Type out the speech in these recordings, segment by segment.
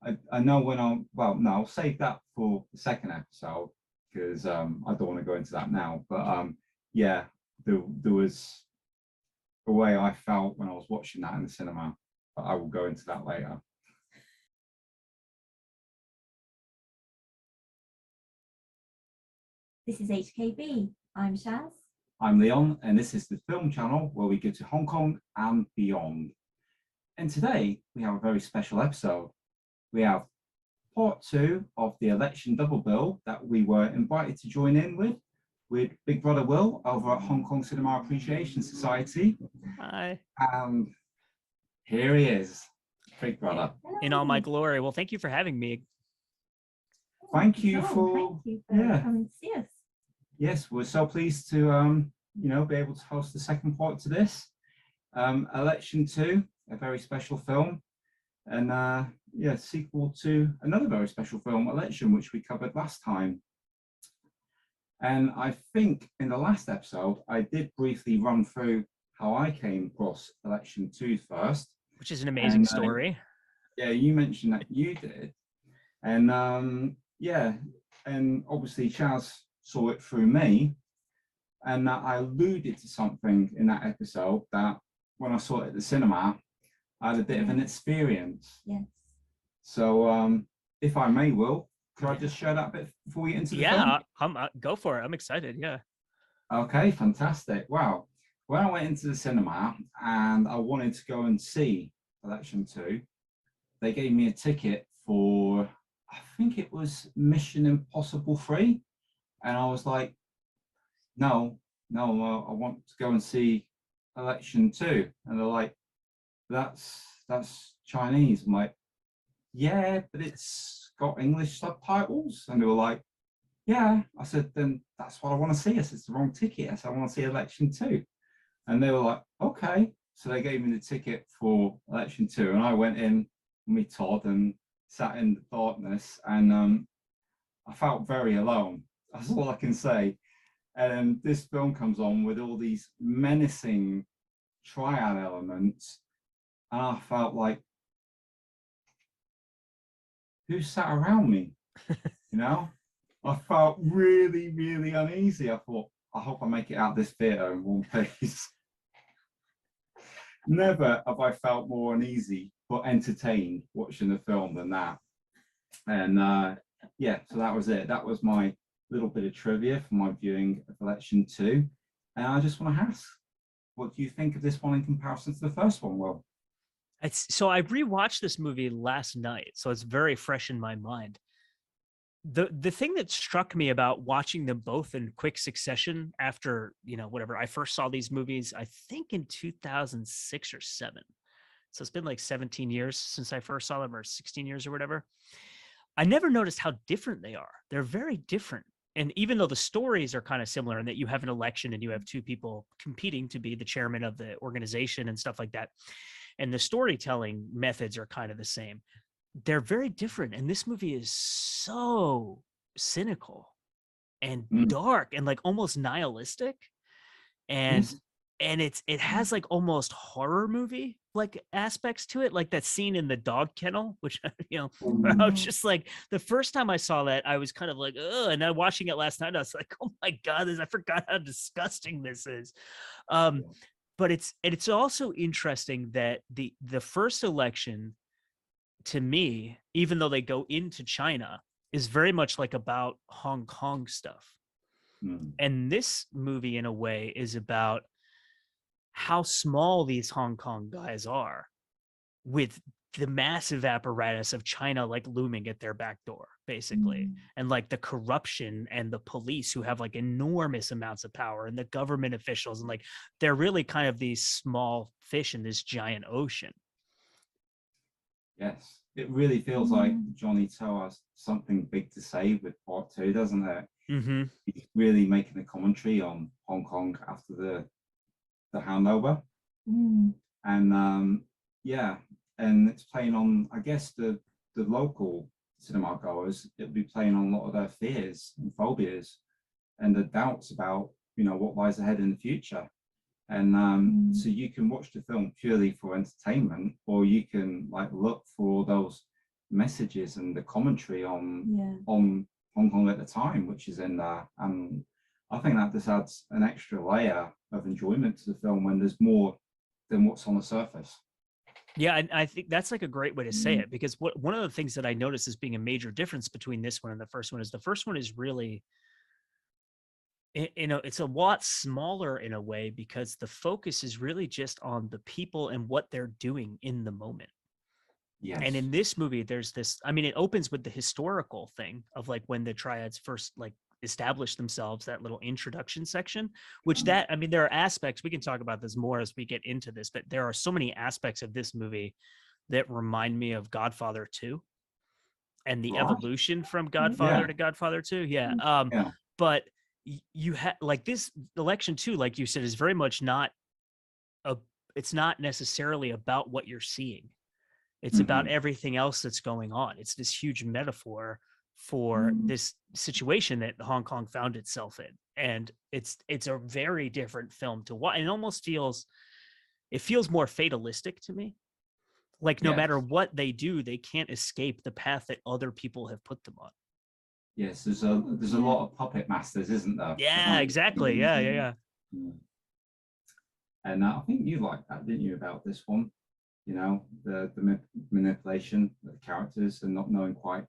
I know when well, no, I'll save that for the second episode because I don't want to go into that now. But yeah, there was a way I felt when I was watching that in the cinema, but I will go into that later. This is HKB. I'm Shaz. I'm Leon, and this is the film channel where we go to Hong Kong and beyond. And today we have a very special episode. We have part 2 of the election double bill that we were invited to join in with Big Brother Will over at Hong Kong Cinema Appreciation Society. Hi. And here he is, Big Brother. In all my glory. Well, thank you for having me. Thank you for coming to see us. Yes, we're so pleased to be able to host the second part to this. Election 2, a very special film, and sequel to another very special film, Election, which we covered last time. And I think in the last episode, I did briefly run through how I came across Election 2 first. Which is an amazing story. Yeah, you mentioned that you did. And and obviously Chaz saw it through me. And I alluded to something in that episode that when I saw it at the cinema, I had a bit of an experience. Yes. So if I may, Will, could I just share that bit before we get into the film? Go for it. I'm excited. Yeah. Okay, fantastic. Wow. When I went into the cinema and I wanted to go and see Election 2, they gave me a ticket for, I think it was Mission Impossible 3. And I was like, no, I want to go and see Election 2. And they're like, that's Chinese. I'm like, yeah, but it's got English subtitles. And they were like, yeah. I said, then that's what I want to see. I said, it's the wrong ticket. I said, I want to see Election 2. And they were like, okay. So they gave me the ticket for Election 2. And I went in with me Todd and sat in the darkness. And I felt very alone. That's all I can say. And this film comes on with all these menacing triad elements. And I felt like, who sat around me? I felt really, really uneasy. I thought, I hope I make it out this theatre in one piece. Never have I felt more uneasy but entertained watching the film than that. And so that was it. That was my little bit of trivia for my viewing of Election 2. And I just want to ask, what do you think of this one in comparison to the first one, Will? So I rewatched this movie last night, so it's very fresh in my mind. The thing that struck me about watching them both in quick succession after, whatever, I first saw these movies, I think in 2006 or 7. So it's been like 17 years since I first saw them, or 16 years or whatever. I never noticed how different they are. They're very different. And even though the stories are kind of similar in that you have an election and you have two people competing to be the chairman of the organization and stuff like that, and the storytelling methods are kind of the same, they're very different. And this movie is so cynical and dark and like almost nihilistic. And it has like almost horror movie like aspects to it, like that scene in the dog kennel, which where I was just like, the first time I saw that, I was kind of like, ugh, and then watching it last night, I was like, oh my god, I forgot how disgusting this is. But it's also interesting that the first election, to me, even though they go into China, is very much like about Hong Kong stuff. And this movie, in a way, is about how small these Hong Kong guys are with the massive apparatus of China like looming at their back door, basically. And like the corruption and the police who have like enormous amounts of power, and the government officials, and like they're really kind of these small fish in this giant ocean. Yes, it really feels like Johnny To has something big to say with part 2, doesn't it? He's really making a commentary on Hong Kong after the handover. And and it's playing on, I guess, the local cinema goers. It'll be playing on a lot of their fears and phobias and the doubts about what lies ahead in the future. And so you can watch the film purely for entertainment, or you can like look for those messages and the commentary on Yeah. on Hong Kong at the time, which is in there. And I think that just adds an extra layer of enjoyment to the film when there's more than what's on the surface. Yeah, and I think that's like a great way to say it, because one of the things that I noticed as being a major difference between this one and the first one is the first one is really, it's a lot smaller in a way, because the focus is really just on the people and what they're doing in the moment. Yes. And in this movie, there's this, I mean, it opens with the historical thing of like when the triads first like established themselves, that little introduction section, which that, I mean, there are aspects, we can talk about this more as we get into this, but there are so many aspects of this movie that remind me of Godfather 2 and the Right. evolution from Godfather to Godfather 2. Yeah. Yeah. But you had like this election too, like you said, is very much not it's not necessarily about what you're seeing. It's about everything else that's going on. It's this huge metaphor for this situation that Hong Kong found itself in. And it's a very different film to watch. It almost feels, it feels more fatalistic to me. Like no matter what they do, they can't escape the path that other people have put them on. Yes, there's a lot of puppet masters, isn't there? Yeah, exactly. Yeah. And I think you liked that, didn't you, about this one? You know, the manipulation of the characters and not knowing quite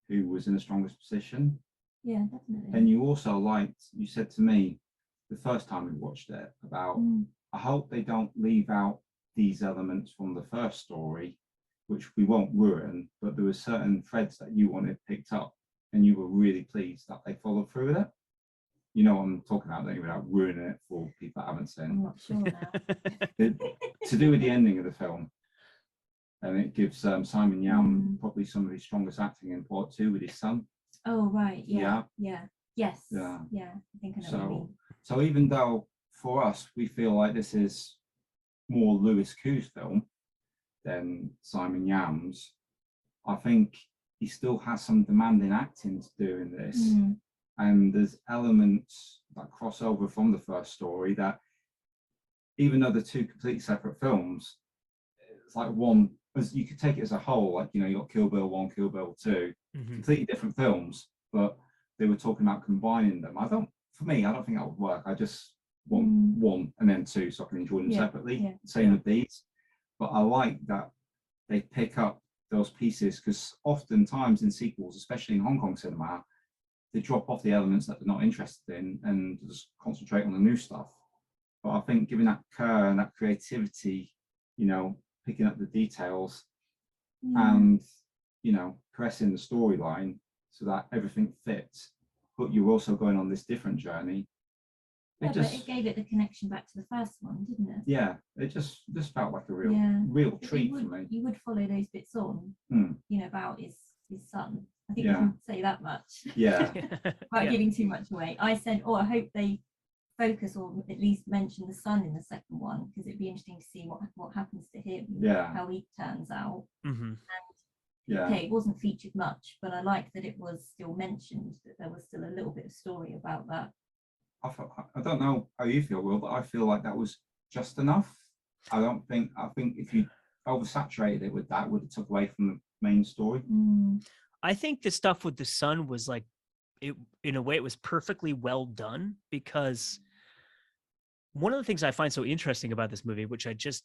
who was in the strongest position. Yeah, definitely. And you also liked, you said to me the first time we watched it about, I hope they don't leave out these elements from the first story, which we won't ruin, but there were certain threads that you wanted picked up and you were really pleased that they followed through with it. You know what I'm talking about, without ruining it for people that haven't seen. I'm not sure now. To do with the ending of the film. And it gives Simon Yam probably some of his strongest acting in part 2 with his son. Oh, right. Yeah. Yes. Yeah. I think I know what you mean. So even though for us, we feel like this is more Lewis Ku's film than Simon Yam's, I think he still has some demanding acting to do in this. And there's elements that cross over from the first story that, even though they're two completely separate films, it's like one, as you could take it as a whole, like, you know, you got Kill Bill 1, Kill Bill 2, completely different films, but they were talking about combining them. For me, I don't think that would work. I just want 1 and then 2 so I can enjoy them separately. Same with these. But I like that they pick up those pieces, because oftentimes in sequels, especially in Hong Kong cinema, they drop off the elements that they're not interested in and just concentrate on the new stuff. But I think giving that care and that creativity, you know, picking up the details and, you know, caressing the storyline so that everything fits, but you're also going on this different journey. But it gave it the connection back to the first one, didn't it? Yeah, it just felt like a real treat for me. You would follow those bits on, you know, about his son. I think you can say that much. Yeah. Without giving too much away. I said, I hope they focus or at least mention the son in the second one, because it'd be interesting to see what happens to him, how he turns out. And okay, it wasn't featured much, but I like that it was still mentioned, that there was still a little bit of story about that. I don't know how you feel, Will, but I feel like that was just enough. I think if you oversaturated it with that, it would have took away from the main story. I think the stuff with the son was like, it in a way it was perfectly well done, because one of the things I find so interesting about this movie, which I just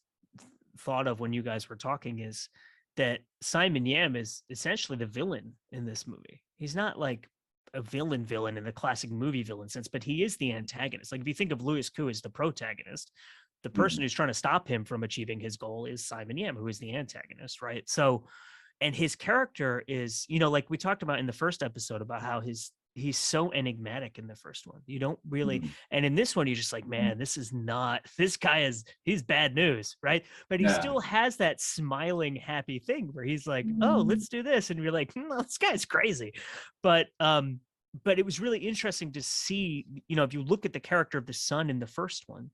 thought of when you guys were talking, is that Simon Yam is essentially the villain in this movie. He's not like a villain in the classic movie villain sense, but he is the antagonist. Like if you think of Lewis Koo as the protagonist, the person who's trying to stop him from achieving his goal is Simon Yam, who is the antagonist, right? So, and his character is, you know, like we talked about in the first episode about how he's so enigmatic in the first one. You don't really, and in this one, you're just like, man, he's bad news, right? But he still has that smiling, happy thing where he's like, oh, let's do this. And you're like, this guy's crazy. But it was really interesting to see, you know, if you look at the character of the son in the first one,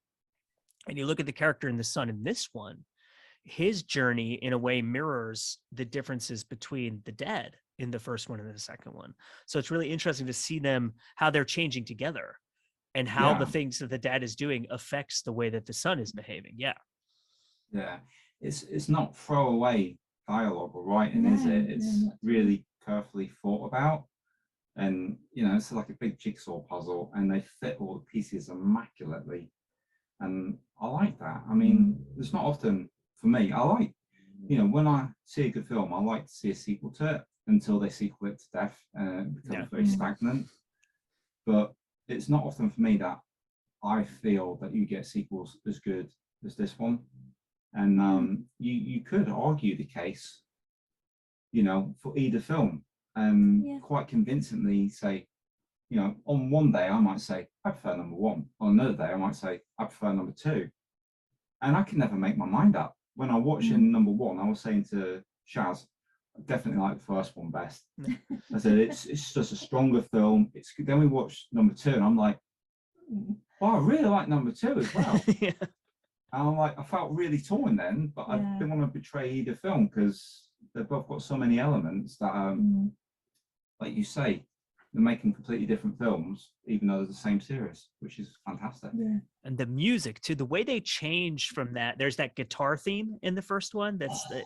and you look at the character in the son in this one, his journey in a way mirrors the differences between the dad in the first one and the second one. So it's really interesting to see them, how they're changing together and how the things that the dad is doing affects the way that the son is behaving. Yeah. It's not throwaway dialogue or writing, is it? It's really carefully thought about. And, you know, it's like a big jigsaw puzzle and they fit all the pieces immaculately. And I like that. I mean, it's not often for me. I like, you know, when I see a good film, I like to see a sequel to it until they sequel it to death and it becomes very stagnant. But it's not often for me that I feel that you get sequels as good as this one. And you could argue the case, you know, for either film and quite convincingly say, you know, on one day I might say I prefer number one. On another day I might say I prefer number two. And I can never make my mind up. When I watched in number one, I was saying to Shaz, I definitely like the first one best. I said it's just a stronger film. Then we watched number two, and I'm like, well, I really like number two as well. And I'm like, I felt really torn then, but I didn't want to betray either film because they've both got so many elements that, like you say, they're making completely different films, even though they're the same series, which is fantastic. And the music too, the way they changed from that, there's that guitar theme in the first one. That's the,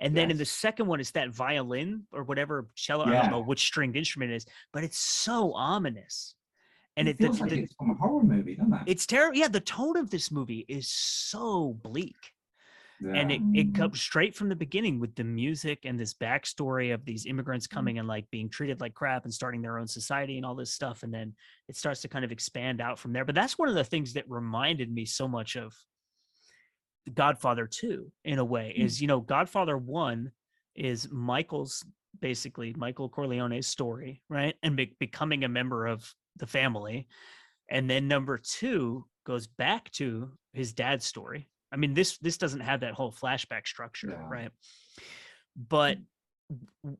and then in the second one, it's that violin or whatever cello. I don't know which stringed instrument it is, but it's so ominous. And it feels like it's from a horror movie, doesn't it? It's terrible. Yeah, the tone of this movie is so bleak. And it comes straight from the beginning with the music and this backstory of these immigrants coming and like being treated like crap and starting their own society and all this stuff. And then it starts to kind of expand out from there. But that's one of the things that reminded me so much of The Godfather 2 in a way is, you know, Godfather 1 is basically Michael Corleone's story, right? And becoming a member of the family. And then number 2 goes back to his dad's story. I mean, this doesn't have that whole flashback structure, right? But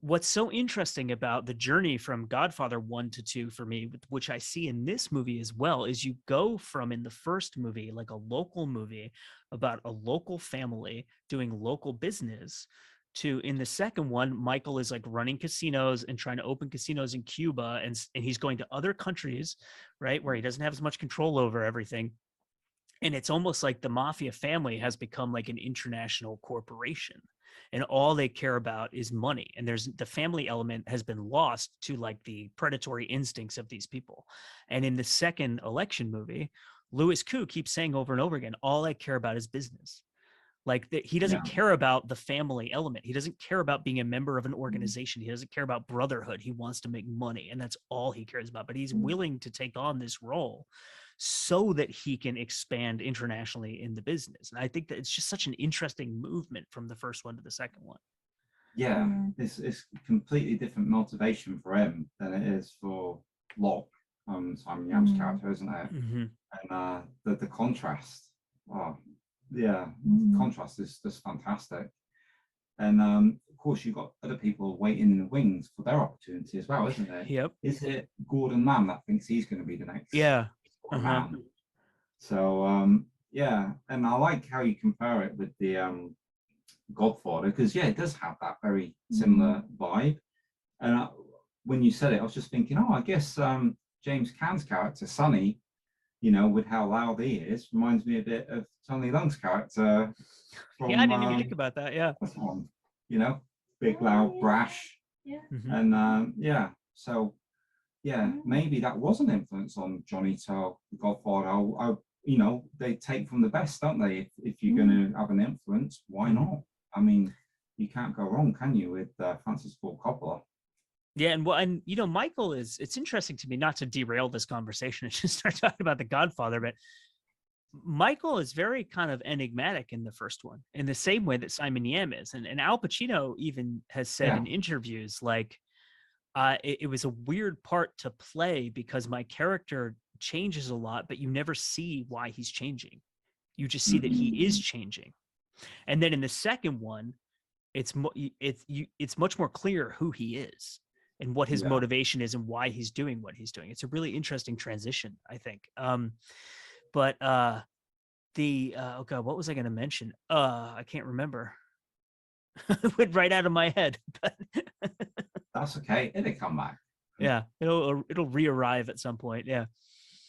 what's so interesting about the journey from Godfather 1 to 2 for me, which I see in this movie as well, is you go from in the first movie, like a local movie about a local family doing local business, to in the second one, Michael is like running casinos and trying to open casinos in Cuba, and he's going to other countries, right, where he doesn't have as much control over everything. And it's almost like the mafia family has become like an international corporation and all they care about is money. And the family element has been lost to like the predatory instincts of these people. And in the second election movie, Louis Koo keeps saying over and over again, all I care about is business. Like he doesn't care about the family element. He doesn't care about being a member of an organization. He doesn't care about brotherhood. He wants to make money and that's all he cares about. But he's willing to take on this role so that he can expand internationally in the business. And I think that it's just such an interesting movement from the first one to the second one. Yeah, it's completely different motivation for him than it is for Locke, Simon Yam's character, isn't it? And the contrast, contrast is just fantastic. And of course, you've got other people waiting in the wings for their opportunity as well, isn't it? Yep. Is it Gordon Lamb that thinks he's going to be the next? Man. So and I like how you compare it with the Godfather, because it does have that very similar vibe. And when you said it, I was just thinking, I guess James Caan's character Sonny, you know, with how loud he is, reminds me a bit of Tony Leung's character from, I didn't even think about that. You know, big, loud, brash. And so maybe that was an influence on Johnny to The Godfather. You know, they take from the best, don't they? If you're going to have an influence, why not? I mean, you can't go wrong, can you, with Francis Ford Coppola? Yeah, and you know, Michael it's interesting to me, not to derail this conversation and just start talking about The Godfather, but Michael is very kind of enigmatic in the first one, in the same way that Simon Yam is. And Al Pacino even has said in interviews, like, it was a weird part to play because my character changes a lot, but you never see why he's changing. You just see that he is changing. And then in the second one, it's much more clear who he is and what his motivation is and why he's doing what he's doing. It's a really interesting transition, I think. But oh God, what was I going to mention? I can't remember. It went right out of my head. But that's okay. It'll come back. Yeah, it'll re-arrive at some point. Yeah.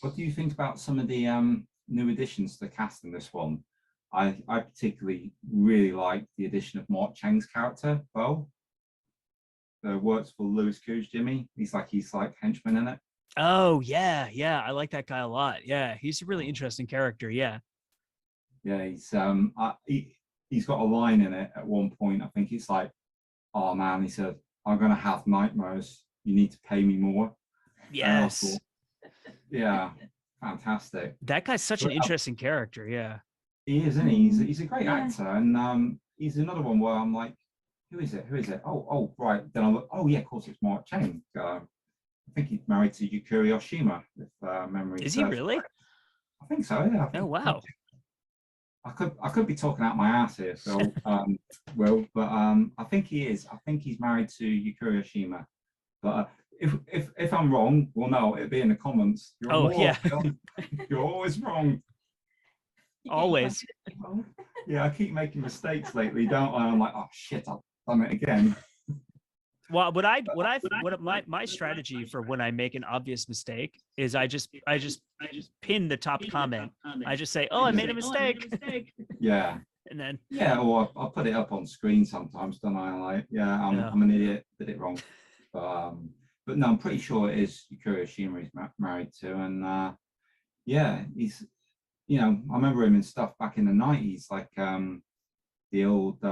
What do you think about some of the new additions to the cast in this one? I particularly really like the addition of Mark Chang's character, Bo. Works for Louis Cooge, Jimmy. He's like henchman in it. Oh yeah, I like that guy a lot. Yeah, he's a really interesting character. Yeah. Yeah, he's got a line in it at one point. I think it's like, "Oh man," he said, "I'm gonna have nightmares. You need to pay me more." Yes. Thought, yeah, fantastic. That guy's such an interesting character. Yeah. He is, isn't he? He's a great actor, and he's another one where I'm like, who is it? Oh, right. Then I'm like, oh yeah, of course it's Mark Chang. I think he's married to Yukari Oshima, if memory is he really? Right. I think so. Yeah. Oh wow. I could be talking out my ass here, Phil. Will, but I think he is. I think he's married to Yukari Oshima. But if I'm wrong, well, no, it'll be in the comments. Yeah. You're always wrong. Always. Yeah, I keep making mistakes lately, don't I? I'm like, oh shit, I've done it again. Well, my strategy for when I make an obvious mistake is I just pin the top comment. I just say, "Oh, I made a mistake." Yeah. And then or I'll put it up on screen sometimes, don't I? Like, I'm an idiot, did it wrong. But no, I'm pretty sure it is Yukari Oshima he's married to, and he's, I remember him in stuff back in the 90s, like the old,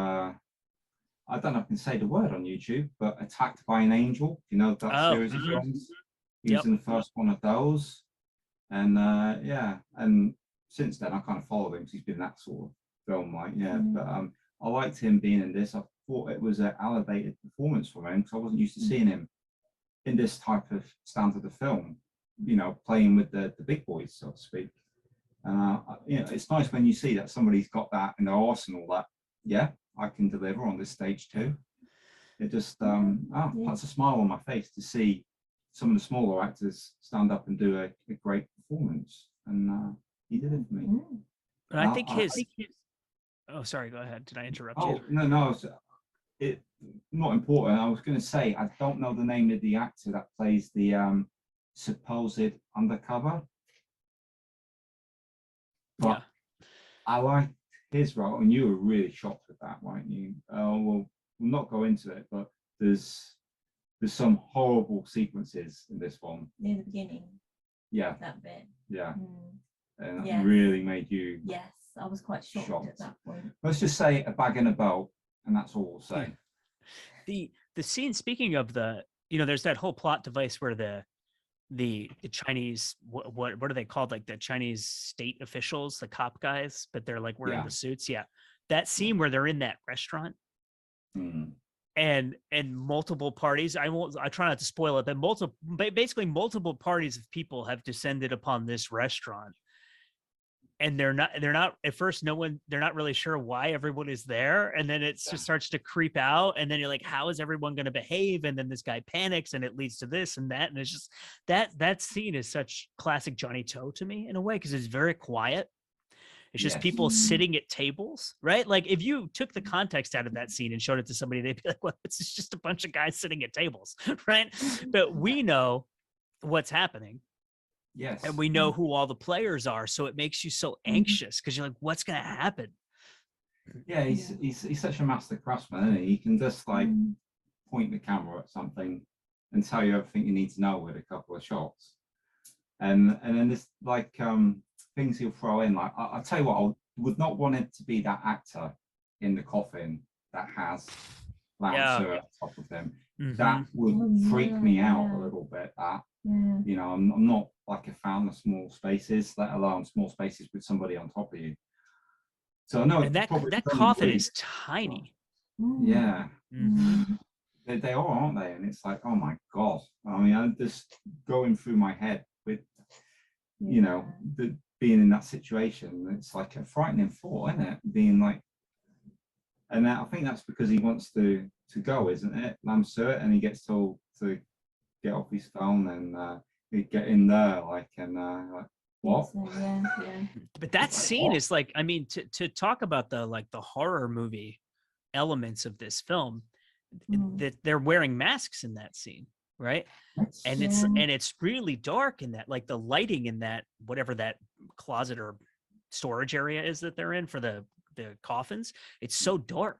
I don't know if I can say the word on YouTube, but Attacked by an Angel, that series of films. He was in the first one of those. And and since then I kind of followed him because he's been in that sort of film, but I liked him being in this. I thought it was an elevated performance from him because I wasn't used to seeing him in this type of standard of film, playing with the big boys, so to speak. It's nice when you see that somebody's got that in their arsenal that, I can deliver on this stage too. It just puts a smile on my face to see some of the smaller actors stand up and do a great performance, and he did it for me. But I think oh, sorry, go ahead. Did I interrupt you? No, it not important. I was going to say I don't know the name of the actor that plays the supposed undercover. But I like his role, and you were really shocked with that, weren't you? We'll not go into it, but there's some horrible sequences in this one. Near the beginning. Yeah. That bit. Yeah. And that really made you. Yes, I was quite shocked at that point. Let's just say a bag and a belt, and that's all we'll say. The scene, speaking of there's that whole plot device where the Chinese, what are they called, like the Chinese state officials, the cop guys, but they're like wearing the suits. That scene where they're in that restaurant and multiple parties, I try not to spoil it, but basically multiple parties of people have descended upon this restaurant, and they're not at first, they're not really sure why everyone is there, and then it just starts to creep out, and then you're like, how is everyone going to behave? And then this guy panics, and it leads to this and that, and it's just that scene is such classic Johnny To to me in a way, because it's very quiet. It's just people sitting at tables, right? Like if you took the context out of that scene and showed it to somebody, they'd be like, well, this is just a bunch of guys sitting at tables, right? But we know what's happening. Yes. And we know who all the players are, so it makes you so anxious because you're like, what's going to happen? Yeah, he's such a master craftsman, isn't he? He can just like point the camera at something and tell you everything you need to know with a couple of shots. And then this like things he'll throw in, like I'll tell you what, I would not want it to be that actor in the coffin that has Lancer on top of him. That would freak me out a little bit. I'm not like a fan of small spaces, let alone small spaces with somebody on top of you. So no, and that coffin is tiny. Yeah, they are, aren't they? And it's like, oh my god. I mean, I'm just going through my head with, being in that situation. It's like a frightening thought, isn't it? Being like, and I think that's because he wants to go, isn't it? Lamsur, and he gets told to get off his phone and get in there, like, and like, what? But that scene is like, I mean, to talk about the horror movie elements of this film, that they're wearing masks in that scene, right? And it's really dark in that, like the lighting in that, whatever that closet or storage area is that they're in for the the coffins, it's so dark,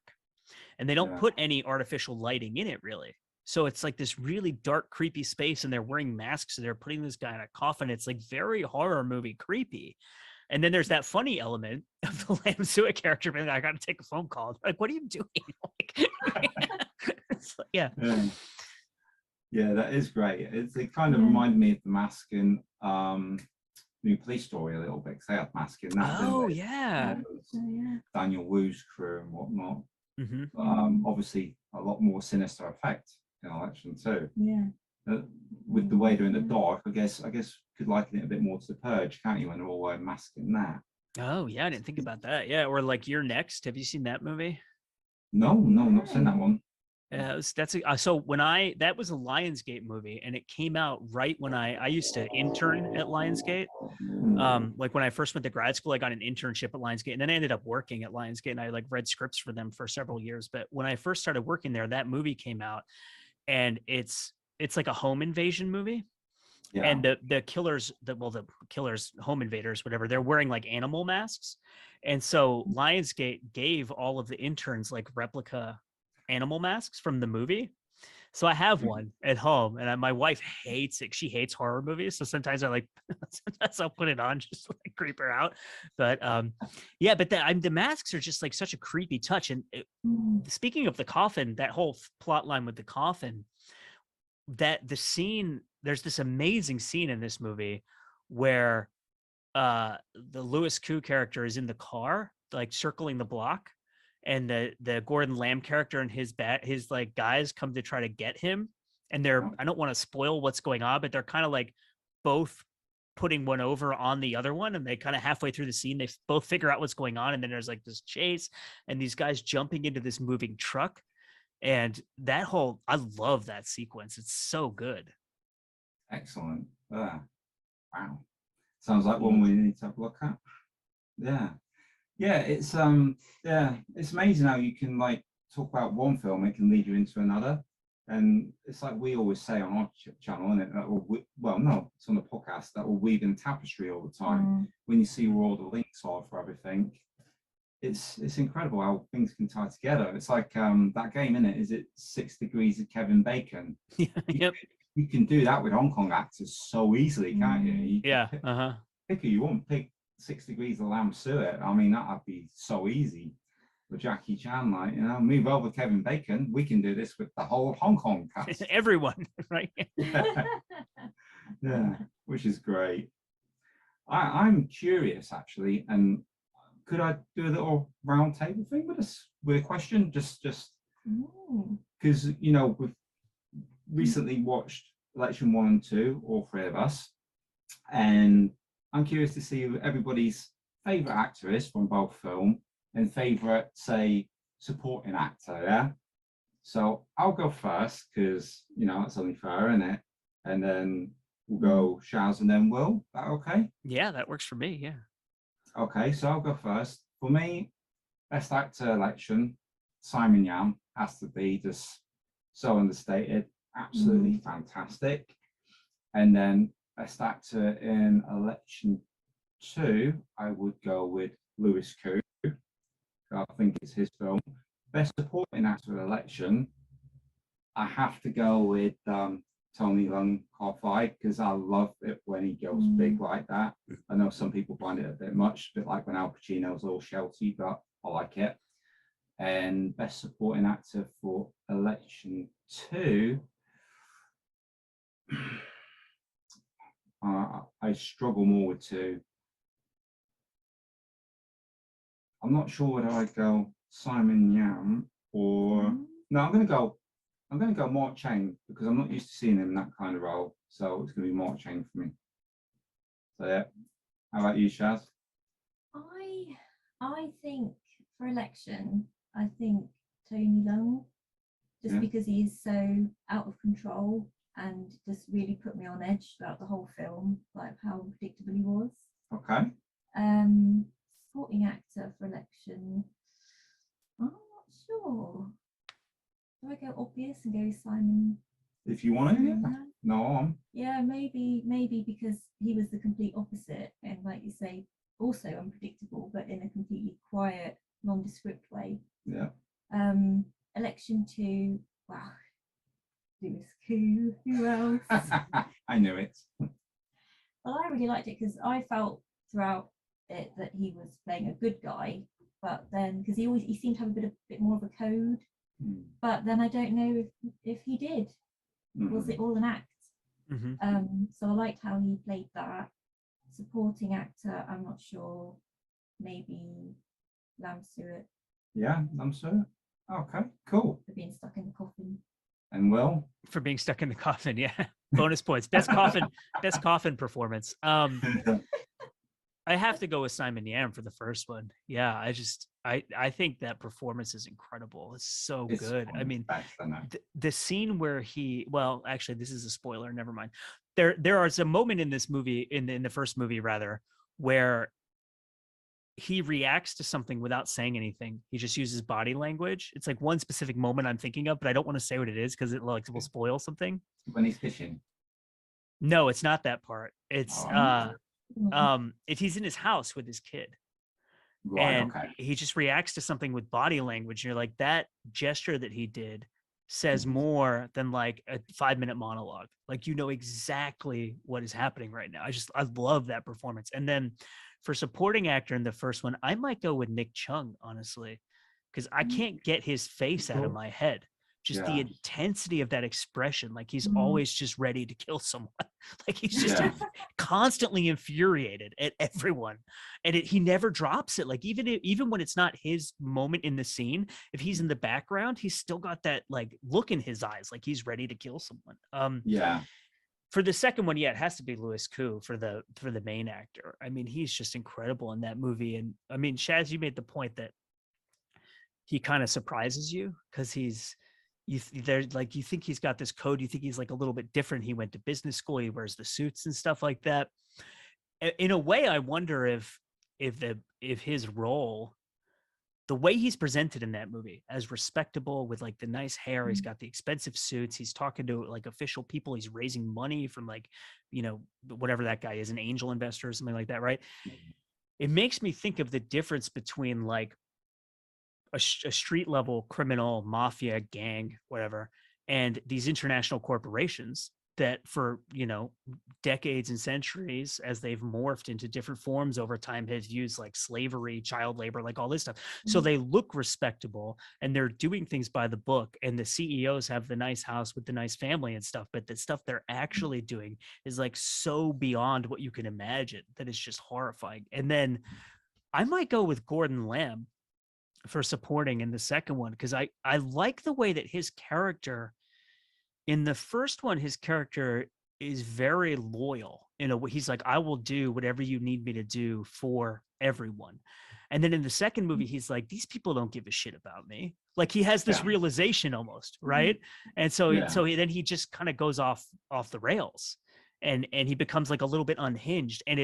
and they don't put any artificial lighting in it really. So it's like this really dark, creepy space, and they're wearing masks, and they're putting this guy in a coffin. It's like very horror movie creepy. And then there's that funny element of the Lam Sua character being like, I got to take a phone call. Like, what are you doing? It's like, yeah, that is great. It kind of reminded me of the mask in New Police Story a little bit, because they had mask in that. Oh yeah, Daniel Wu's crew and whatnot. But, mm-hmm. Obviously, a lot more sinister effect in Election 2. Yeah. With the way they're in the dark, I guess could liken it a bit more to The Purge, can't you? When they're all wearing masks in that. Oh yeah, I didn't think about that. Yeah, or like You're Next. Have you seen that movie? No, not seen that one. Yeah, so when that was a Lionsgate movie, and it came out right when I used to intern at Lionsgate. Like when I first went to grad school, I got an internship at Lionsgate, and then I ended up working at Lionsgate, and I like read scripts for them for several years. But when I first started working there, that movie came out, and it's like a home invasion movie. Yeah. And the killers, home invaders, whatever, they're wearing like animal masks. And so Lionsgate gave all of the interns like replica animal masks from the movie. So I have one at home, and my wife hates it. She hates horror movies. So sometimes sometimes I'll put it on just to like creep her out. But yeah, but the masks are just like such a creepy touch. And speaking of the coffin, that whole plot line with the coffin, there's this amazing scene in this movie where the Louis Koo character is in the car, like circling the block, and the Gordon Lamb character and his like guys come to try to get him, and I don't want to spoil what's going on, but they're kind of like both putting one over on the other one, and they kind of halfway through the scene they both figure out what's going on, and then there's like this chase and these guys jumping into this moving truck. And I love that sequence. It's so good. Excellent. Wow. Sounds like one we need to have a look at. It's it's amazing how you can like talk about one film, it can lead you into another. And it's like we always say on our channel, isn't it? It's on the podcast, that we're weaving tapestry all the time. When you see where all the links are for everything, it's incredible how things can tie together. It's like that game, innit? Is it 6 Degrees of Kevin Bacon? Yep. You can do that with Hong Kong actors so easily, can't you? Pick who you want. Pick 6 Degrees of Lam Sua. I mean, that'd be so easy. With Jackie Chan, like, move over Kevin Bacon. We can do this with the whole of Hong Kong cast. Everyone, right? Yeah, which is great. I'm curious, actually, and could I do a little round table thing with a question? Just because we've recently watched Election 1 and 2, all three of us, and I'm curious to see who everybody's favorite actor is from both film and favorite, say, supporting actor. Yeah. So I'll go first because it's only fair, isn't it? And then we'll go Shaz and then Will. That okay? Yeah, that works for me. Yeah. Okay, so I'll go first. For me, best actor election, Simon Yam has to be, just so understated, absolutely fantastic. And then best actor in Election 2, I would go with Louis Koo. I think it's his film. Best supporting actor election, I have to go with Tony Leung Kar-Fai, because I love it when he goes big like that. I know some people find it a bit much, a bit like when Al Pacino's all shouty, but I like it. And best supporting actor for Election 2, I struggle more with 2. I'm not sure whether I go Simon Yam or no. I'm going to go Mark Chang, because I'm not used to seeing him in that kind of role. So it's going to be Mark Chang for me. So yeah. How about you, Shaz? I think for election, I think Tony Leung, just because he is so out of control and just really put me on edge throughout the whole film, like how unpredictable he was. Okay. Supporting actor for election, I'm not sure. Do I go obvious and go Simon? If you want to, no. Yeah, maybe because he was the complete opposite, and like you say, also unpredictable, but in a completely quiet, nondescript way. Yeah. Election 2, wow, Lewis Koo, who else? I knew it. Well, I really liked it because I felt throughout it that he was playing a good guy, but then because he seemed to have a bit more of a code, but then I don't know if he did. Was it all an act? So I liked how he played that. Supporting actor, I'm not sure. Maybe Lam Suet. Yeah, Lam Suet. Okay, cool. For being stuck in the coffin. And Will? For being stuck in the coffin, yeah. Bonus points. Best coffin performance. I have to go with Simon Yam for the first one. Yeah, I think that performance is incredible. It's so good. I mean, the scene where well, actually, this is a spoiler. Never mind. There is a moment in this movie, in the first movie rather, where he reacts to something without saying anything. He just uses body language. It's like one specific moment I'm thinking of, but I don't want to say what it is because it will spoil something. When he's fishing. No, it's not that part. It's if he's in his house with his kid. Right, and he just reacts to something with body language. And you're like, that gesture that he did says more than like a 5-minute monologue. Like, you know exactly what is happening right now. I love that performance. And then for supporting actor in the first one, I might go with Nick Chung, honestly, because I can't get his face out of my head. Just the intensity of that expression. Like he's always just ready to kill someone. Like he's just constantly infuriated at everyone. And he never drops it. Like even when it's not his moment in the scene, if he's in the background, he's still got that like look in his eyes, like he's ready to kill someone. For the second one, it has to be Lewis Koo for the main actor. I mean, he's just incredible in that movie. And I mean, Shaz, you made the point that he kind of surprises you because you think he's got this code. You think he's like a little bit different. He went to business school. He wears the suits and stuff like that. In a way, I wonder if his role, the way he's presented in that movie as respectable with like the nice hair, he's got the expensive suits, he's talking to like official people, he's raising money from like, you know, whatever that guy is, an angel investor or something like that, right? It makes me think of the difference between like a street level criminal mafia gang, whatever, and these international corporations that for, you know, decades and centuries, as they've morphed into different forms over time, have used like slavery, child labor, like all this stuff. So they look respectable and they're doing things by the book, and the CEOs have the nice house with the nice family and stuff, but the stuff they're actually doing is like so beyond what you can imagine that it's just horrifying. And then I might go with Gordon Lamb for supporting in the second one, because I like the way that his character in the first one, his character is very loyal in a way. He's like, I will do whatever you need me to do for everyone. And then in the second movie, he's like, these people don't give a shit about me. Like he has this realization almost, right? And so then he just kind of goes off the rails, and he becomes like a little bit unhinged. And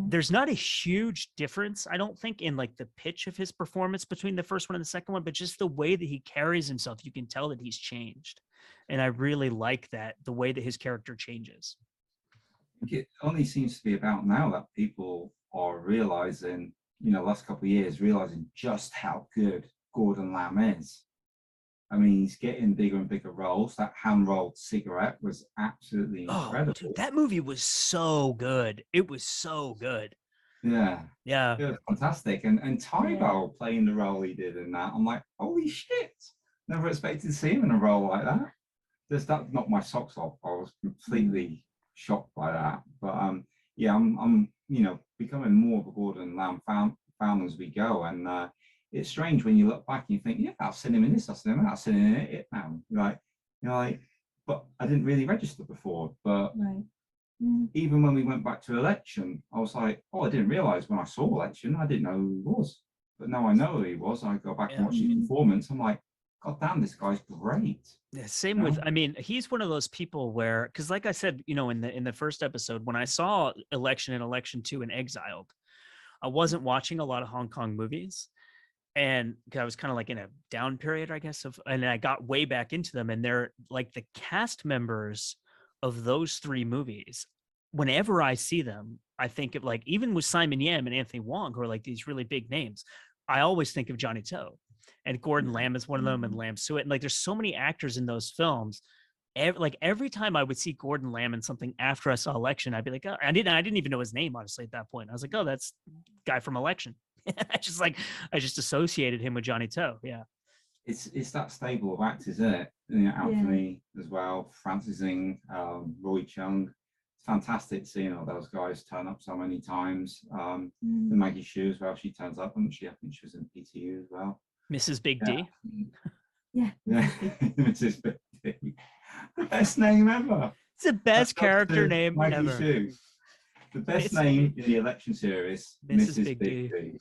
there's not a huge difference, I don't think, in like the pitch of his performance between the first one and the second one, but just the way that he carries himself, you can tell that he's changed. And I really like that, the way that his character changes. It only seems to be about now that people are realizing, you know, last couple of years, realizing just how good Gordon Lamb is. I mean, he's getting bigger and bigger roles. That hand-rolled cigarette was absolutely incredible. Dude, that movie was so good. It was so good. Yeah. Yeah. It was fantastic. And Tybell playing the role he did in that, I'm like, holy shit. Never expected to see him in a role like that. Just that knocked my socks off. I was completely shocked by that. But yeah, I'm you know, becoming more of a Gordon Lamb fan as we go. And it's strange when you look back and you think, yeah, I've seen him in this, I've seen him in that, I've seen him in it now. Like, you know, like, but I didn't really register before. But even when we went back to Election, I was like, oh, I didn't realize when I saw Election, I didn't know who he was. But now I know who he was. I go back and watch his performance. I'm like, God damn, this guy's great. Yeah, same with, I mean, he's one of those people where, because like I said, you know, in the first episode, when I saw Election and Election 2 and Exiled, I wasn't watching a lot of Hong Kong movies. And I was kind of like in a down period, I guess, and I got way back into them. And they're like the cast members of those three movies. Whenever I see them, I think of like, even with Simon Yam and Anthony Wong, who are like these really big names, I always think of Johnny Toe, and Gordon Lamb is one of them, and Lamb Suet. And like, there's so many actors in those films. Every time I would see Gordon Lamb in something after I saw Election, I'd be like, oh, I didn't even know his name, honestly, at that point. I was like, oh, that's guy from Election. I just associated him with Johnny Toe. Yeah. It's that stable of actors, isn't it? You know, Anthony as well, Francis Ng, Roy Chung. It's fantastic seeing all those guys turn up so many times. And Maggie Shue as well, she turns up, and I think she was in PTU as well. Mrs. Big D. Yeah. Mrs. Big D. The best name ever. It's the best character name Maggie ever. Shue. The best name in the Election series, Mrs. Big D.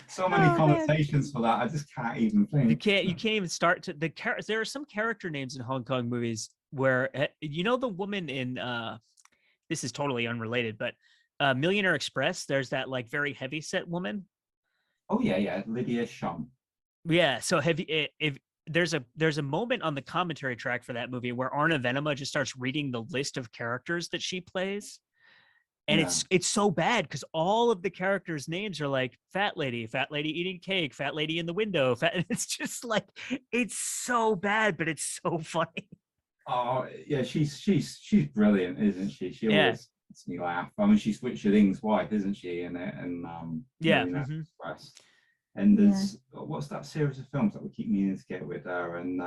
So many connotations for that. I just can't even think. You can't even start to there are some character names in Hong Kong movies where the woman in this is totally unrelated, but Millionaire Express, there's that like very heavy set woman. Oh yeah, Lydia Shum. Yeah, so heavy. If there's a moment on the commentary track for that movie where Arna Venema just starts reading the list of characters that she plays. And it's so bad because all of the characters' names are like fat lady eating cake, fat lady in the window. And it's just like, it's so bad, but it's so funny. Oh yeah, she's brilliant, isn't she? She always makes me laugh. I mean, she's Richard Ing's wife, isn't she? In it, and Express. And there's what's that series of films that we keep meaning to get with her? And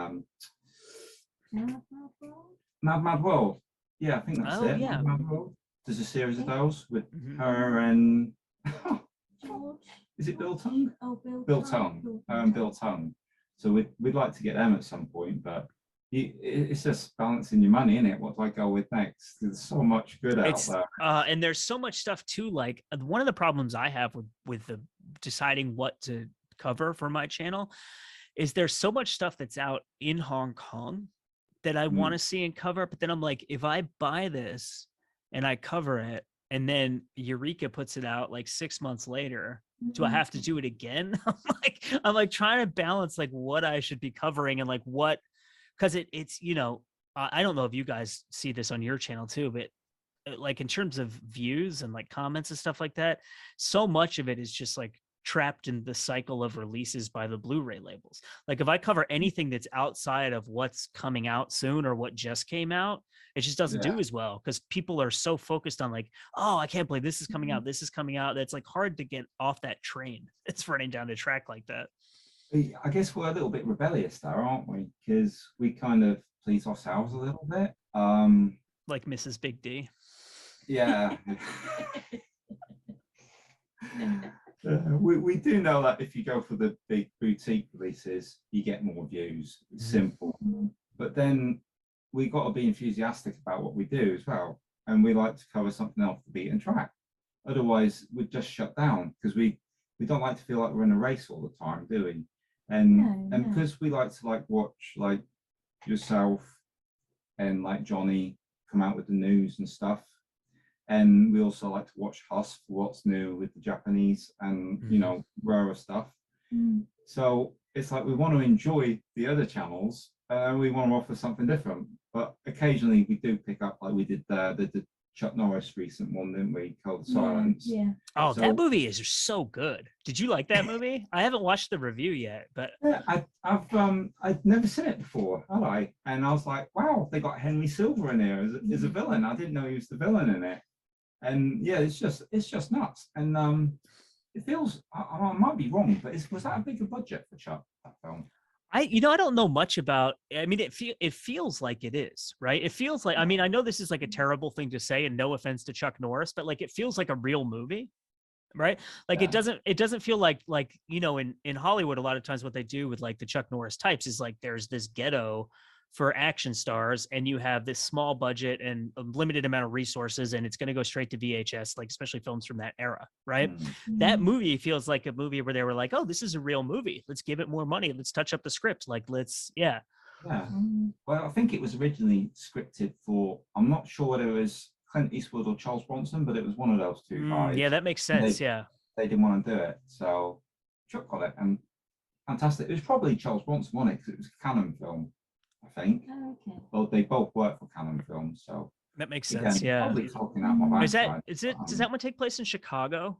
Mad World. Yeah, I think that's it. Yeah. Mad World. There's a series of those with her and George. Is it Bill Tongue? Oh, Bill Tongue. Bill Tongue. So we'd like to get them at some point, but it's just balancing your money, isn't it? What do I go with next? There's so much good out there. And there's so much stuff too. Like one of the problems I have with the deciding what to cover for my channel is there's so much stuff that's out in Hong Kong that I want to see and cover. But then I'm like, if I buy this and I cover it, and then Eureka puts it out like 6 months later, do I have to do it again? I'm like trying to balance like what I should be covering and like what, because it's I don't know if you guys see this on your channel too, but like in terms of views and like comments and stuff like that, so much of it is just like trapped in the cycle of releases by the Blu-ray labels. Like if I cover anything that's outside of what's coming out soon or what just came out, it just doesn't do as well because people are so focused on like, oh, I can't believe this is coming out. This is coming out. That's like hard to get off that train. It's running down the track like that. I guess we're a little bit rebellious there, aren't we? Because we kind of please ourselves a little bit. Like Mrs. Big D. Yeah. We do know that if you go for the big boutique releases, you get more views. It's simple. But then we got to be enthusiastic about what we do as well. And we like to cover something off the beaten track. Otherwise, we'd just shut down because we don't like to feel like we're in a race all the time, do we? And because we like to like watch like yourself and like Johnny come out with the news and stuff. And we also like to watch Huss for what's new with the Japanese and, rarer stuff. So it's like we want to enjoy the other channels and we want to offer something different. But occasionally we do pick up, like we did the Chuck Norris recent one, didn't we? Cold Silence. Yeah. Oh, so, that movie is so good. Did you like that movie? I haven't watched the review yet, but yeah, I've never seen it before, had I? And I was like, wow, they got Henry Silver in here as a villain. I didn't know he was the villain in it. And yeah, it's just nuts. And it feels, I might be wrong, but was that a bigger budget for Chuck, that film? I don't know much about. I mean, it feels like it is, right? It feels like. I mean, I know this is like a terrible thing to say, and no offense to Chuck Norris, but like it feels like a real movie, right? Like it doesn't feel like in Hollywood a lot of times what they do with like the Chuck Norris types is like there's this ghetto for action stars and you have this small budget and a limited amount of resources and it's going to go straight to VHS, like especially films from that era, right? That movie feels like a movie where they were like, oh, this is a real movie. Let's give it more money. Let's touch up the script. Like, Yeah. Well, I think it was originally scripted for, I'm not sure whether it was Clint Eastwood or Charles Bronson, but it was one of those two guys. Yeah, that makes sense. They didn't want to do it. So Chuck got it and fantastic. It was probably Charles Bronson, wasn't it? Because it was a Canon film. I think. Oh, okay. Well, they both work for Canon Films, so that makes sense. Yeah. Probably talking out my backside. Does that one take place in Chicago?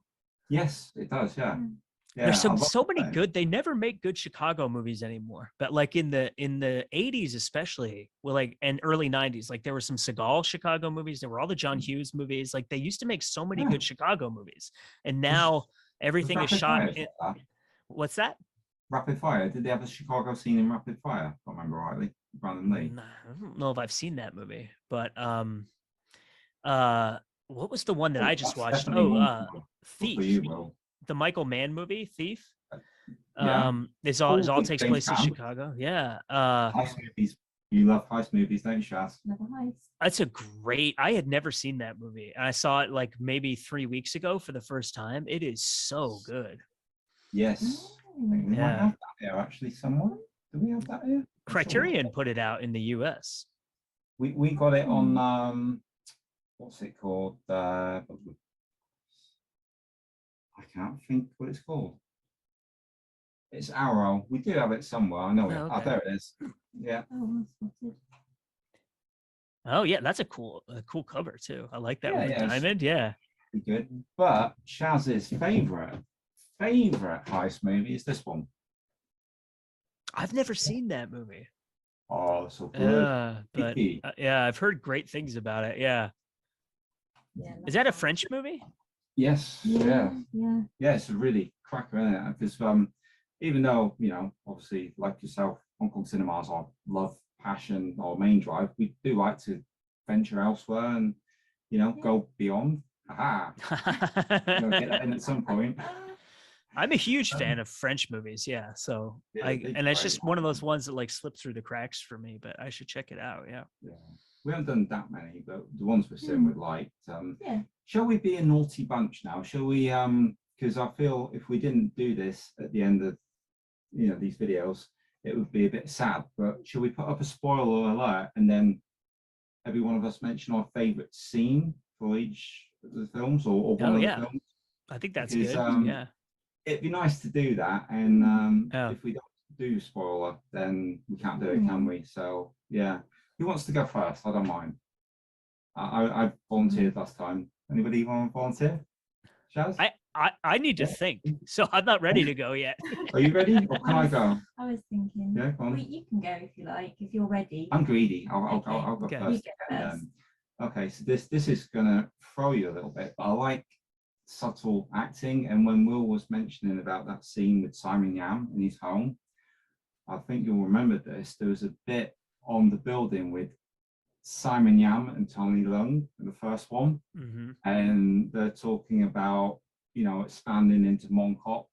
Yes, it does. Yeah. There's so many that. good. They never make good Chicago movies anymore. But like in the 80s, especially, well, like and early 90s, like there were some Seagal Chicago movies. There were all the John Hughes movies. Like they used to make so many good Chicago movies, and now everything is shot. What's that? Rapid Fire. Did they have a Chicago scene in Rapid Fire? If I remember rightly. Brandon Lee. I don't know if I've seen that movie, but what was the one that I just watched? Thief. The Michael Mann movie, Thief. It all takes place in Chicago. Yeah. Heist movies. You love heist movies, don't you, Shaz? Never heist. That's a great. I had never seen that movie, and I saw it like maybe 3 weeks ago for the first time. It is so good. Yes. We might have that here actually somewhere. Do we have that here? Criterion put it out in the US. We got it on what's it called? I can't think what it's called. It's Arrow. We do have it somewhere. I know it. Okay. Oh, there it is. Yeah. Oh yeah, that's a cool cover too. I like that one. Diamond. Yeah. Good. But Shaz's favorite heist movie is this one. I've never seen that movie. Oh, so good. But yeah, I've heard great things about it. Yeah. Is that a French movie? Yes. Yeah. It's a really cracker, isn't it? Because even though, you know, obviously like yourself, Hong Kong cinemas are love, passion, or main drive, we do like to venture elsewhere and, you know, go beyond. Aha. Get that in at some point. I'm a huge fan of French movies, so it's just one of those ones that like slips through the cracks for me, but I should check it out. Yeah. We haven't done that many, but the ones we're seeing we liked. Shall we be a naughty bunch now? Shall we because I feel if we didn't do this at the end of these videos, it would be a bit sad. But shall we put up a spoiler alert and then every one of us mention our favorite scene for each of the films or one of the films? I think that's good. It'd be nice to do that, and if we don't do spoiler, then we can't do it, can we? So yeah, who wants to go first? I don't mind. I volunteered last time. Anybody want to volunteer? Shaz? I need to think, so I'm not ready to go yet. Are you ready, or can I go? I was thinking. Yeah, go on. Well, you can go if you like, if you're ready. I'm greedy. I'll go first. Okay, so this is gonna throw you a little bit, but I like subtle acting, and when Will was mentioning about that scene with Simon Yam in his home, I think you'll remember this. There was a bit on the building with Simon Yam and Tony Leung in the first one, and they're talking about expanding into Mongkok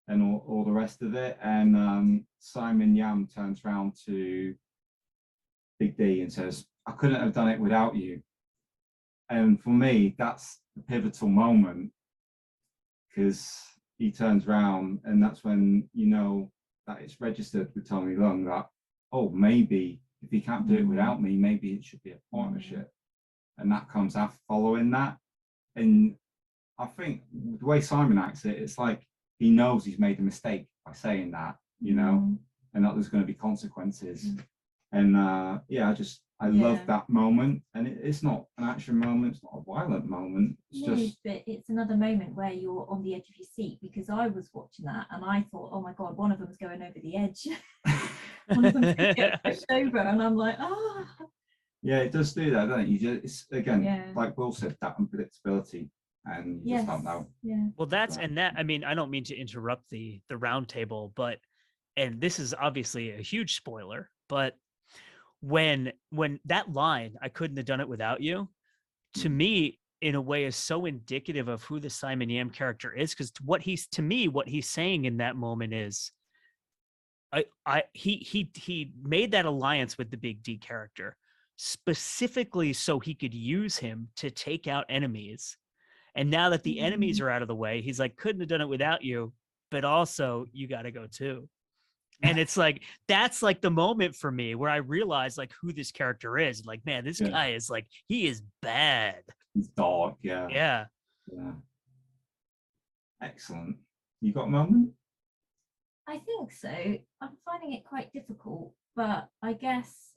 and all the rest of it, and Simon Yam turns around to Big D and says, "I couldn't have done it without you." And for me, that's the pivotal moment, because he turns around and that's when you know that it's registered with Tony Leung that, oh, maybe if he can't do it without me, maybe it should be a partnership. And that comes after following that. And I think the way Simon acts it, it's like he knows he's made a mistake by saying that, and that there's going to be consequences. And I love that moment, and it's not an action moment, it's not a violent moment. But it's another moment where you're on the edge of your seat, because I was watching that and I thought, oh my god, one of them's going over the edge. One of them's going to get pushed over, and I'm like, oh. Yeah, it does do that, doesn't it? It's again, like Will said, that unpredictability, and you just don't know. Well, I mean, I don't mean to interrupt the round table, but and this is obviously a huge spoiler, but when that line, "I couldn't have done it without you," to me in a way is so indicative of who the Simon Yam character is, because what he's saying in that moment is he made that alliance with the Big D character specifically so he could use him to take out enemies, and now that the enemies are out of the way, he's like, couldn't have done it without you, but also you got to go too. And it's like, that's like the moment for me where I realize like who this character is. Like, man, this guy is like, he is bad. He's dark. Yeah. Excellent. You got a moment? I think so. I'm finding it quite difficult, but I guess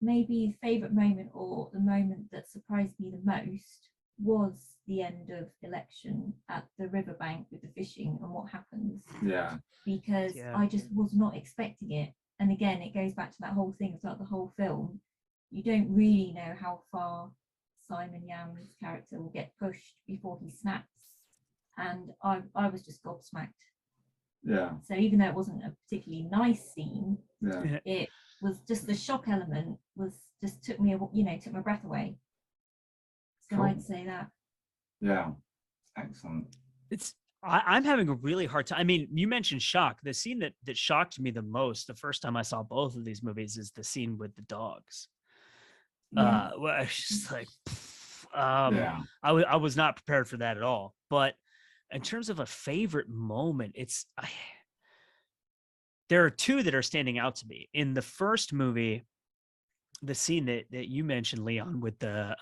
maybe favorite moment, or the moment that surprised me the most, was the end of election at the riverbank with the fishing and what happens. Yeah. Because I just was not expecting it. And again, it goes back to that whole thing throughout the whole film. You don't really know how far Simon Yam's character will get pushed before he snaps. And I was just gobsmacked. Yeah. So even though it wasn't a particularly nice scene, yeah, it was just the shock element was just took my breath away. So cool. I'd say that. Yeah, excellent. I'm having a really hard time. I mean, you mentioned shock. The scene that shocked me the most the first time I saw both of these movies is the scene with the dogs. Yeah. Well, I was just like, Yeah. I was not prepared for that at all. But in terms of a favorite moment, there are two that are standing out to me. In the first movie, the scene that you mentioned, Leon, with the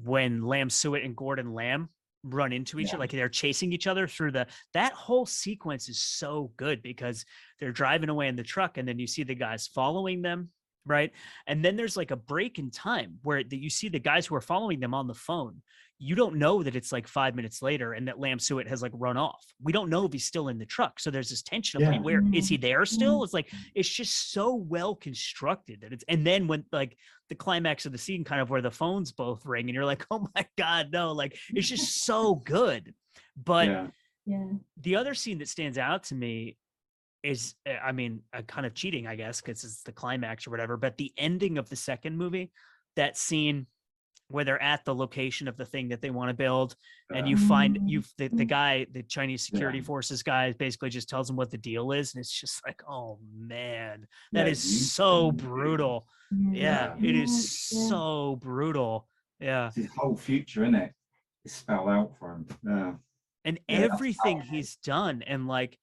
when Lam Suet and Gordon Lamb run into each other, like they're chasing each other through that whole sequence is so good because they're driving away in the truck and then you see the guys following them, right? And then there's like a break in time where you see the guys who are following them on the phone. You don't know that it's like 5 minutes later and that Lam Suet has like run off. We don't know if he's still in the truck. So there's this tension of like, where is he there still? It's like, it's just so well constructed that and then when like the climax of the scene kind of where the phones both ring and you're like, oh my God, no, like it's just so good. But the other scene that stands out to me is, I mean, kind of cheating, I guess, because it's the climax or whatever, but the ending of the second movie, that scene where they're at the location of the thing that they want to build, and you find the guy, the Chinese security forces guy, basically just tells them what the deal is, and it's just like, oh man, that is so brutal. Yeah, it is so brutal. Yeah, it's his whole future in it is spelled out for him. Yeah, and everything he's done, and like.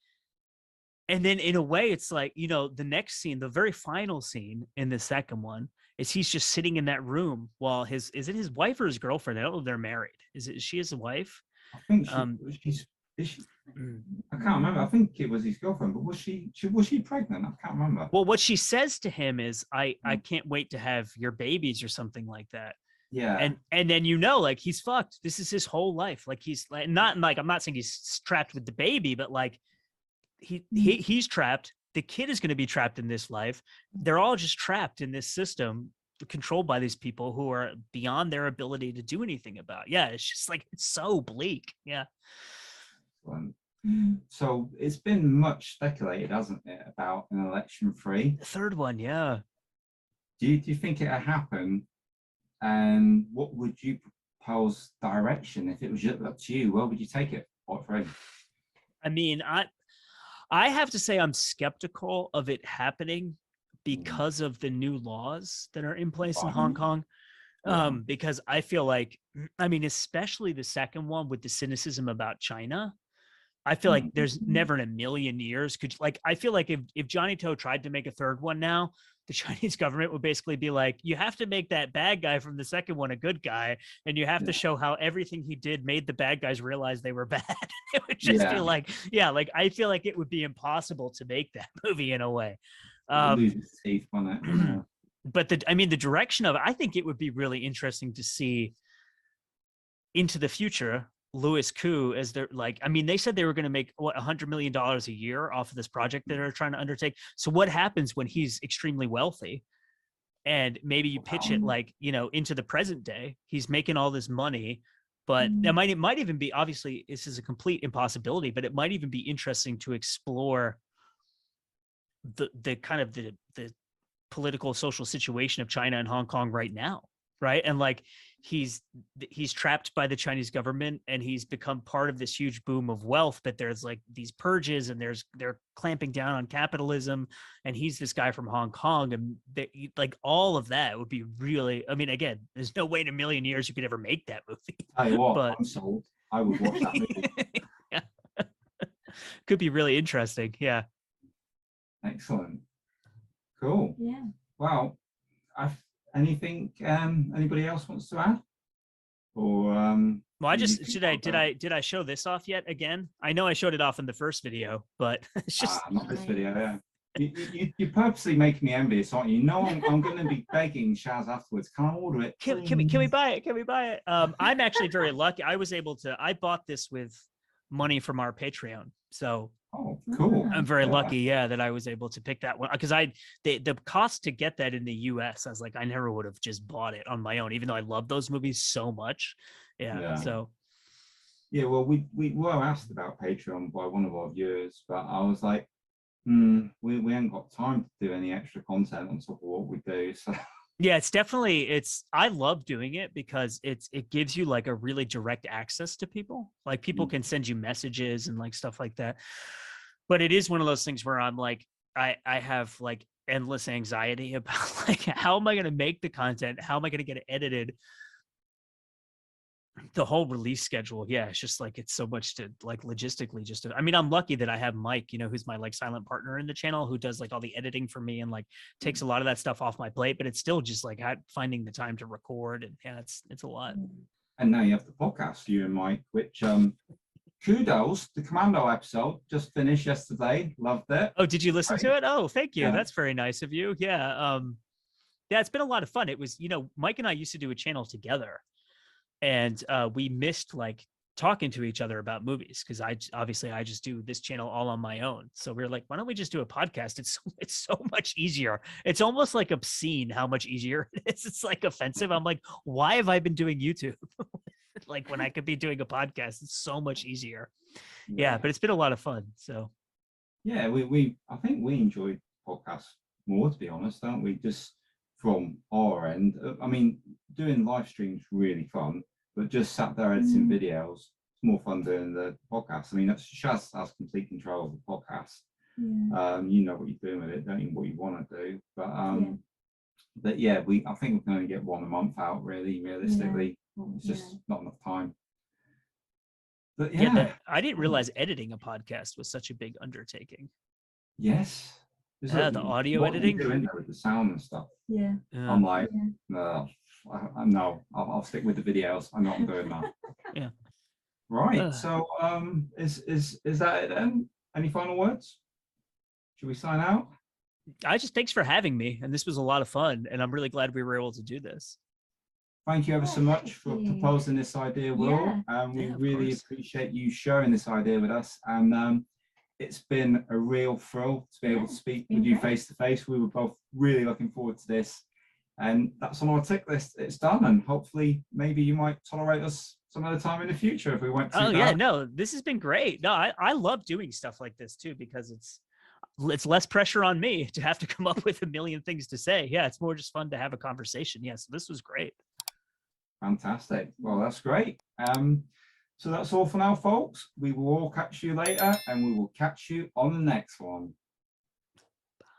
And then in a way, it's like, the next scene, the very final scene in the second one is he's just sitting in that room while is it his wife or his girlfriend? I don't know if they're married. Is she his wife? I think she's I can't remember. I think it was his girlfriend, but was she pregnant? I can't remember. Well, what she says to him is, I can't wait to have your babies or something like that. Yeah. And then, like he's fucked. This is his whole life. Like he's not like, I'm not saying he's trapped with the baby, but like, he's trapped. The kid is going to be trapped in this life. They're all just trapped in this system controlled by these people who are beyond their ability to do anything about. Yeah, it's just like, it's so bleak. Yeah. So it's been much speculated, hasn't it, about an election free? The third one, yeah. Do you think it'll happen? And what would you propose direction if it was up to you? Where would you take it? What free? I mean, I have to say I'm skeptical of it happening because of the new laws that are in place in Hong Kong. Because I feel like, I mean, especially the second one with the cynicism about China, I feel like there's never in a million years I feel like if Johnny To tried to make a third one now, the Chinese government would basically be like, you have to make that bad guy from the second one a good guy, and you have to show how everything he did made the bad guys realize they were bad. It would just be like, like I feel like it would be impossible to make that movie in a way. Lose its teeth on it. But the direction of it, I think it would be really interesting to see into the future Louis Koo as they're like, I mean, they said they were going to make $100 million a year off of this project that they're trying to undertake. So what happens when he's extremely wealthy and maybe you pitch it like, into the present day, he's making all this money, but it might even be, obviously this is a complete impossibility, but it might even be interesting to explore the kind of the political social situation of China and Hong Kong right now. Right. And like, he's trapped by the Chinese government and he's become part of this huge boom of wealth, but there's like these purges and they're clamping down on capitalism. And he's this guy from Hong Kong. And like all of that would be really, I mean, again, there's no way in a million years you could ever make that movie. Tell you what, I'm sold. I would watch that movie. Yeah. Could be really interesting. Yeah. Excellent. Cool. Yeah. Wow. Anything anybody else wants to add? Or well, I just did I show this off yet again? I know I showed it off in the first video, but it's just not this video, You purposely making me envious, aren't you? No, I'm going to be begging Shaz afterwards. Can I order it? Can we buy it? Can we buy it? I'm actually very lucky. I bought this with money from our Patreon. So oh, cool. I'm very lucky, yeah, that I was able to pick that one because the cost to get that in the US, I was like, I never would have just bought it on my own, even though I love those movies so much. Yeah. So yeah, well, we were asked about Patreon by one of our viewers, but I was like, we haven't got time to do any extra content on top of what we do. So yeah, it's definitely I love doing it because it gives you like a really direct access to people. Like people can send you messages and like stuff like that. But it is one of those things where I'm like, I have like endless anxiety about like, how am I going to make the content? How am I going to get it edited? The whole release schedule. Yeah. It's just like, it's so much to like logistically I mean, I'm lucky that I have Mike, who's my like silent partner in the channel, who does like all the editing for me and like takes a lot of that stuff off my plate, but it's still just like finding the time to record. And yeah, it's a lot. And now you have the podcast, you and Mike, which, kudos, the Commando episode just finished yesterday. Loved it. Oh, did you listen to it? Oh, thank you. Yeah. That's very nice of you. Yeah. Yeah, it's been a lot of fun. It was, Mike and I used to do a channel together. And we missed like talking to each other about movies because I just do this channel all on my own. So we were like, why don't we just do a podcast? It's so much easier. It's almost like obscene how much easier it is. It's like offensive. I'm like, why have I been doing YouTube? Like when I could be doing a podcast, it's so much easier. Yeah, but it's been a lot of fun. So yeah, I think we enjoy podcasts more, to be honest, don't we? Just from our end. I mean, doing live streams really fun, but just sat there editing videos, it's more fun doing the podcast. I mean, Shaz has complete control of the podcast. You know what you're doing with it, don't you? What you want to do, but yeah, I think we can only get one a month out. Really, realistically, it's just not enough time. But yeah, I didn't realize editing a podcast was such a big undertaking. Yes. Yeah, the audio editing with the sound and stuff. Yeah. I'm like, no, I'll stick with the videos. I'm not doing that. Yeah. Right. So, is that it then? Any final words? Should we sign out? Thanks for having me, and this was a lot of fun, and I'm really glad we were able to do this. Thank you ever so much for proposing this idea, Will. We really appreciate you sharing this idea with us, and it's been a real thrill to be able to speak with you face to face. We were both really looking forward to this, and that's on our tick list. It's done, and hopefully maybe you might tolerate us some other time in the future if we went to yeah, no, this has been great. No, I love doing stuff like this too, because it's less pressure on me to have to come up with a million things to say. Yeah, it's more just fun to have a conversation. Yeah, so this was great. Fantastic. Well, that's great. So that's all for now, folks. We will all catch you later, and we will catch you on the next one.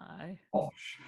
Bye. Bosh.